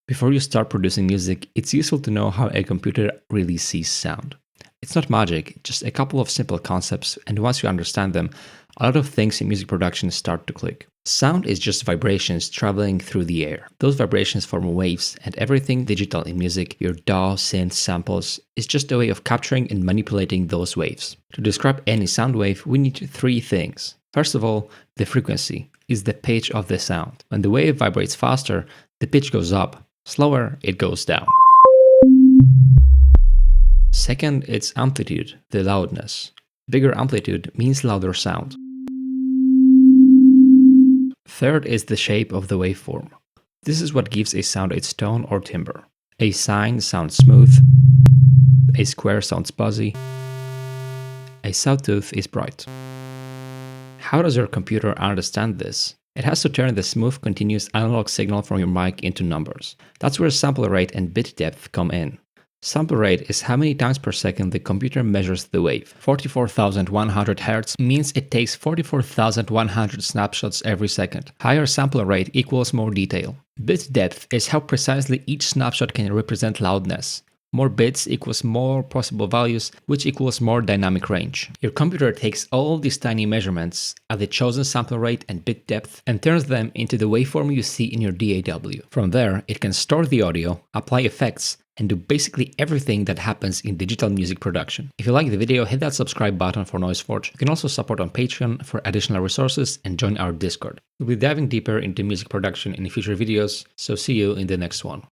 Before you start producing music, it's useful to know how a computer really sees sound. It's not magic, just a couple of simple concepts, and once you understand them, a lot of things in music production start to click. Sound is just vibrations traveling through the air. Those vibrations form waves, and everything digital in music, your DAW, synth, samples, is just a way of capturing and manipulating those waves. To describe any sound wave, we need three things. First of all, the frequency is the pitch of the sound. When the wave vibrates faster, the pitch goes up. Slower, it goes down. Second, it's amplitude, the loudness. Bigger amplitude means louder sound. Third is the shape of the waveform. This is what gives a sound its tone or timbre. A sine sounds smooth, a square sounds buzzy, a sawtooth is bright. How does your computer understand this? It has to turn the smooth continuous analog signal from your mic into numbers. That's where sample rate and bit depth come in. Sample rate is how many times per second the computer measures the wave. 44,100 Hz means it takes 44,100 snapshots every second. Higher sample rate equals more detail. Bit depth is how precisely each snapshot can represent loudness. More bits equals more possible values, which equals more dynamic range. Your computer takes all these tiny measurements at the chosen sample rate and bit depth and turns them into the waveform you see in your DAW. From there, it can store the audio, apply effects, and do basically everything that happens in digital music production. If you like the video, hit that subscribe button for NoiseForge. You can also support on Patreon for additional resources and join our Discord. We'll be diving deeper into music production in future videos, so see you in the next one.